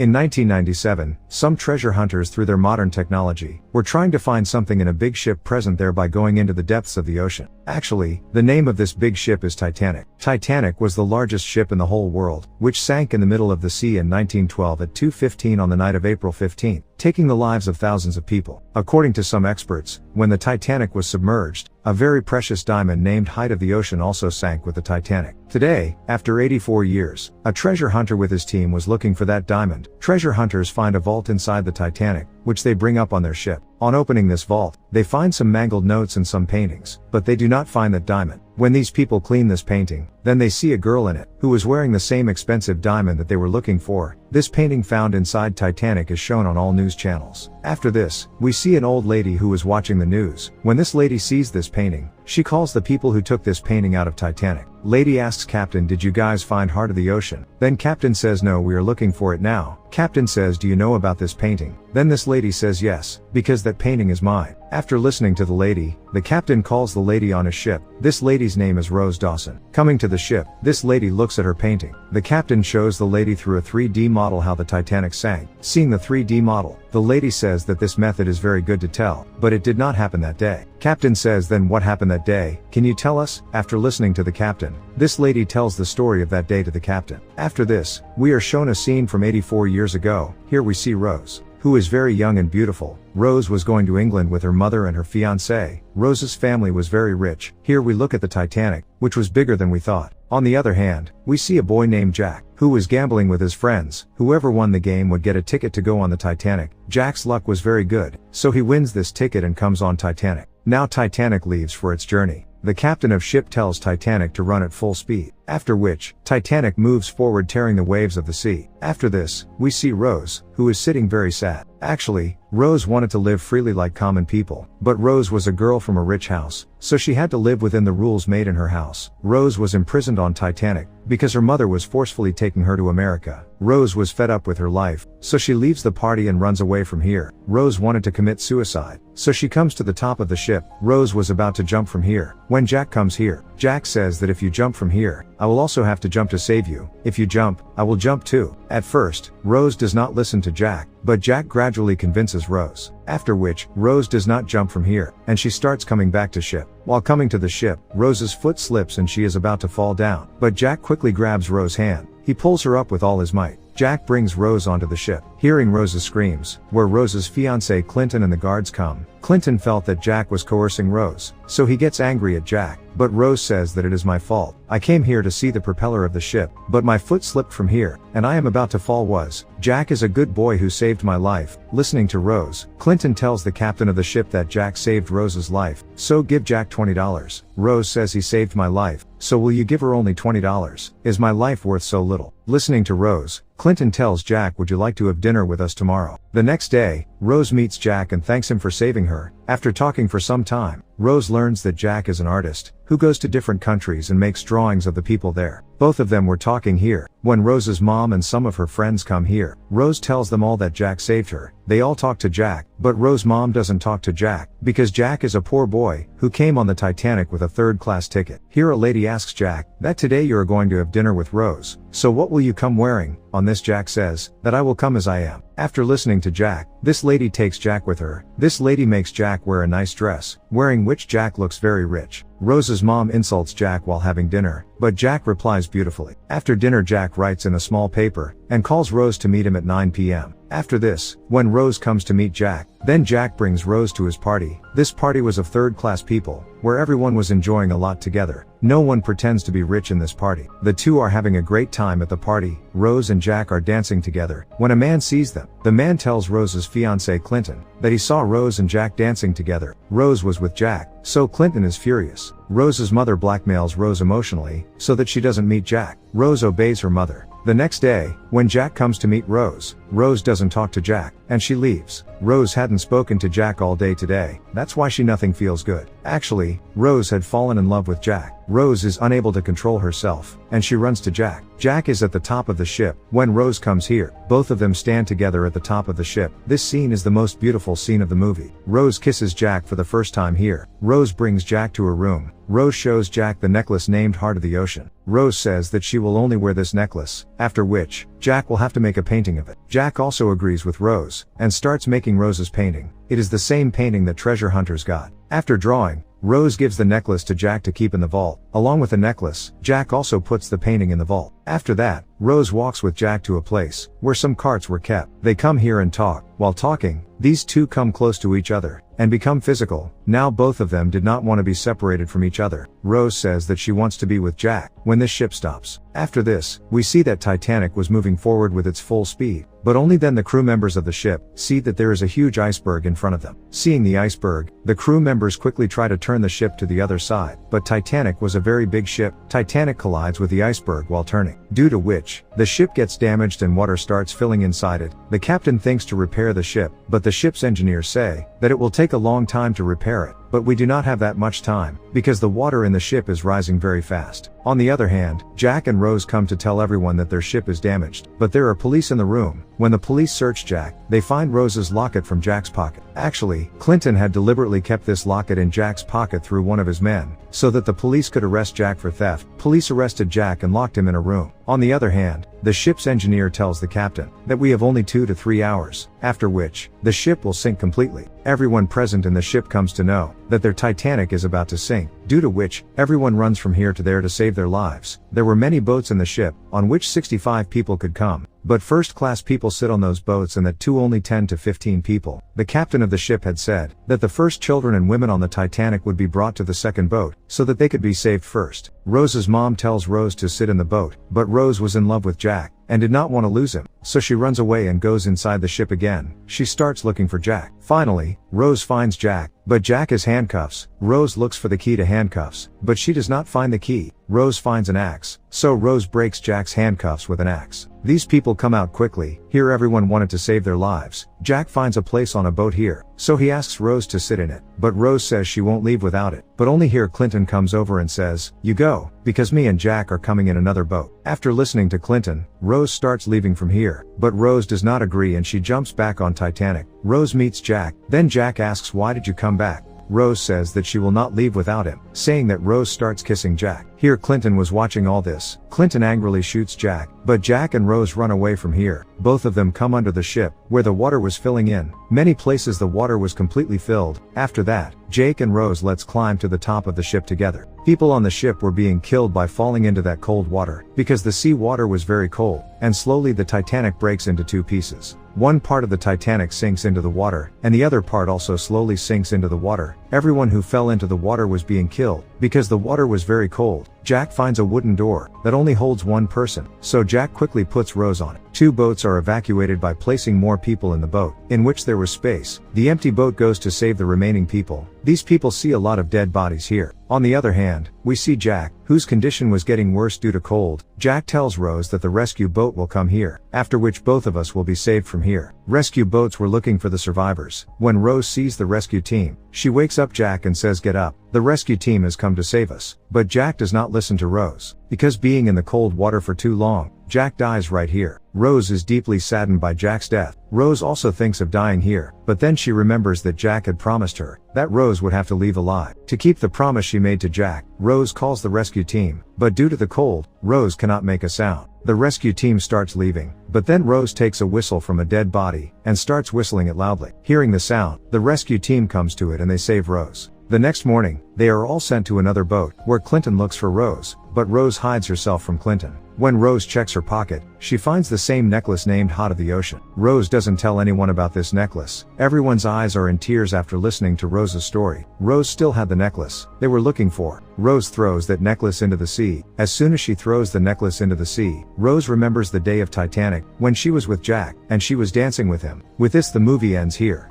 In 1997, some treasure hunters through their modern technology were trying to find something in a big ship present there by going into the depths of the ocean. Actually, the name of this big ship is Titanic. Titanic was the largest ship in the whole world, which sank in the middle of the sea in 1912 at 2:15 on the night of April 15, taking the lives of thousands of people. According to some experts, when the Titanic was submerged, a very precious diamond named Height of the Ocean also sank with the Titanic. Today, after 84 years, a treasure hunter with his team was looking for that diamond. Treasure hunters find a vault inside the Titanic, which they bring up on their ship. On opening this vault, they find some mangled notes and some paintings, but they do not find that diamond. When these people clean this painting, then they see a girl in it, who was wearing the same expensive diamond that they were looking for. This painting found inside Titanic is shown on all news channels. After this, we see an old lady who was watching the news. When this lady sees this painting, she calls the people who took this painting out of Titanic. Lady asks Captain, "Did you guys find Heart of the Ocean?" Then Captain says, "No, we are looking for it now." Captain says, "Do you know about this painting?" Then this lady says, "Yes, because that painting is mine." After listening to the lady, the captain calls the lady on his ship. This lady's name is Rose Dawson. Coming to the ship, this lady looks at her painting. The captain shows the lady through a 3D model how the Titanic sank. Seeing the 3D model, the lady says that this method is very good to tell, but it did not happen that day. Captain says, "Then what happened that day? Can you tell us?" After listening to the captain, this lady tells the story of that day to the captain. After this, we are shown a scene from 84 years ago. Here we see Rose, who is very young and beautiful. Rose was going to England with her mother and her fiancé. Rose's family was very rich. Here we look at the Titanic, which was bigger than we thought. On the other hand, we see a boy named Jack, who was gambling with his friends. Whoever won the game would get a ticket to go on the Titanic. Jack's luck was very good, so he wins this ticket and comes on Titanic. Now Titanic leaves for its journey. The captain of ship tells Titanic to run at full speed, after which, Titanic moves forward tearing the waves of the sea. After this, we see Rose, who is sitting very sad. Actually, Rose wanted to live freely like common people, but Rose was a girl from a rich house, so she had to live within the rules made in her house. Rose was imprisoned on Titanic, because her mother was forcefully taking her to America. Rose was fed up with her life, so she leaves the party and runs away from here. Rose wanted to commit suicide, so she comes to the top of the ship. Rose was about to jump from here. When Jack comes here, Jack says that if you jump from here, I will also have to jump to save you. If you jump, I will jump too. At first, Rose does not listen to Jack, but Jack gradually convinces Rose. After which, Rose does not jump from here, and she starts coming back to ship. While coming to the ship, Rose's foot slips and she is about to fall down, but Jack quickly grabs Rose's hand. He pulls her up with all his might. Jack brings Rose onto the ship. Hearing Rose's screams, where Rose's fiancé Clinton and the guards come, Clinton felt that Jack was coercing Rose, so he gets angry at Jack, but Rose says that it is my fault. I came here to see the propeller of the ship, but my foot slipped from here, and I am about to fall. Jack is a good boy who saved my life. Listening to Rose, Clinton tells the captain of the ship that Jack saved Rose's life, so give Jack $20. Rose says he saved my life, so will you give her only $20? Is my life worth so little? Listening to Rose, Clinton tells Jack, "Would you like to have dinner with us tomorrow?" The next day, Rose meets Jack and thanks him for saving her. After talking for some time, Rose learns that Jack is an artist, who goes to different countries and makes drawings of the people there. Both of them were talking here. When Rose's mom and some of her friends come here, Rose tells them all that Jack saved her. They all talk to Jack, but Rose's mom doesn't talk to Jack, because Jack is a poor boy, who came on the Titanic with a third-class ticket. Here a lady asks Jack, that today you are going to have dinner with Rose, so what will you come wearing? On this Jack says, that I will come as I am. After listening to Jack, this lady takes Jack with her. This lady makes Jack wear a nice dress, wearing which Jack looks very rich. Rose's mom insults Jack while having dinner, but Jack replies beautifully. After dinner Jack writes in a small paper, and calls Rose to meet him at 9 p.m. After this, when Rose comes to meet Jack, then Jack brings Rose to his party. This party was of third-class people, where everyone was enjoying a lot together. No one pretends to be rich in this party. The two are having a great time at the party. Rose and Jack are dancing together. When a man sees them, the man tells Rose's fiancé Clinton that he saw Rose and Jack dancing together. Rose was with Jack, so Clinton is furious. Rose's mother blackmails Rose emotionally, so that she doesn't meet Jack. Rose obeys her mother. The next day, when Jack comes to meet Rose, Rose doesn't talk to Jack, and she leaves. Rose hadn't spoken to Jack all day today, that's why she nothing feels good. Actually, Rose had fallen in love with Jack. Rose is unable to control herself, and she runs to Jack. Jack is at the top of the ship. When Rose comes here, both of them stand together at the top of the ship. This scene is the most beautiful scene of the movie. Rose kisses Jack for the first time here. Rose brings Jack to her room. Rose shows Jack the necklace named Heart of the Ocean. Rose says that she will only wear this necklace, after which, Jack will have to make a painting of it. Jack also agrees with Rose, and starts making Rose's painting. It is the same painting that treasure hunters got. After drawing, Rose gives the necklace to Jack to keep in the vault. Along with the necklace, Jack also puts the painting in the vault. After that, Rose walks with Jack to a place where some carts were kept. They come here and talk. While talking, these two come close to each other and become physical. Now both of them did not want to be separated from each other. Rose says that she wants to be with Jack when this ship stops. After this, we see that Titanic was moving forward with its full speed, but only then the crew members of the ship see that there is a huge iceberg in front of them. Seeing the iceberg, the crew members quickly try to turn the ship to the other side, but Titanic was a very big ship. Titanic collides with the iceberg while turning, due to which, the ship gets damaged and water starts filling inside it. The captain thinks to repair the ship, but the ship's engineers say that it will take a long time to repair it. But we do not have that much time, because the water in the ship is rising very fast. On the other hand, Jack and Rose come to tell everyone that their ship is damaged, but there are police in the room. When the police search Jack, they find Rose's locket from Jack's pocket. Actually, Clinton had deliberately kept this locket in Jack's pocket through one of his men, so that the police could arrest Jack for theft. Police arrested Jack and locked him in a room. On the other hand, the ship's engineer tells the captain that we have only 2 to 3 hours, after which, the ship will sink completely. Everyone present in the ship comes to know that their Titanic is about to sink, due to which, everyone runs from here to there to save their lives. There were many boats in the ship, on which 65 people could come, but first-class people sit on those boats and that too only 10 to 15 people. The captain of the ship had said that the first children and women on the Titanic would be brought to the second boat, so that they could be saved first. Rose's mom tells Rose to sit in the boat, but Rose was in love with Jack, and did not want to lose him, so she runs away and goes inside the ship again. She starts looking for Jack. Finally, Rose finds Jack, but Jack is handcuffs. Rose looks for the key to handcuffs, but she does not find the key. Rose finds an axe, so Rose breaks Jack's handcuffs with an axe. These people come out quickly. Here everyone wanted to save their lives. Jack finds a place on a boat here, so he asks Rose to sit in it, but Rose says she won't leave without it. But only here Clinton comes over and says, "You go, because me and Jack are coming in another boat." After listening to Clinton, Rose starts leaving from here, but Rose does not agree and she jumps back on Titanic. Rose meets Jack, then Jack asks, "Why did you come back?" Rose says that she will not leave without him, saying that Rose starts kissing Jack. Here Clinton was watching all this. Clinton angrily shoots Jack, but Jack and Rose run away from here. Both of them come under the ship, where the water was filling in. Many places the water was completely filled. After that, Jake and Rose let's climb to the top of the ship together. People on the ship were being killed by falling into that cold water, because the sea water was very cold, and slowly the Titanic breaks into 2 pieces. One part of the Titanic sinks into the water, and the other part also slowly sinks into the water. Everyone who fell into the water was being killed, because the water was very cold. Jack finds a wooden door that only holds 1 person, so Jack quickly puts Rose on it. 2 boats are evacuated by placing more people in the boat, in which there was space. The empty boat goes to save the remaining people. These people see a lot of dead bodies here. On the other hand, we see Jack, whose condition was getting worse due to cold. Jack tells Rose that the rescue boat will come here, after which both of us will be saved from here. Rescue boats were looking for the survivors. When Rose sees the rescue team, she wakes up Jack and says, "Get up. The rescue team has come to save us." But Jack does not listen to Rose, because being in the cold water for too long, Jack dies right here. Rose is deeply saddened by Jack's death. Rose also thinks of dying here, but then she remembers that Jack had promised her that Rose would have to leave alive. To keep the promise she made to Jack, Rose calls the rescue team, but due to the cold, Rose cannot make a sound. The rescue team starts leaving, but then Rose takes a whistle from a dead body, and starts whistling it loudly. Hearing the sound, the rescue team comes to it and they save Rose. The next morning, they are all sent to another boat, where Clinton looks for Rose, but Rose hides herself from Clinton. When Rose checks her pocket, she finds the same necklace named Heart of the Ocean. Rose doesn't tell anyone about this necklace. Everyone's eyes are in tears after listening to Rose's story. Rose still had the necklace they were looking for. Rose throws that necklace into the sea. As soon as she throws the necklace into the sea, Rose remembers the day of Titanic, when she was with Jack, and she was dancing with him. With this the movie ends here.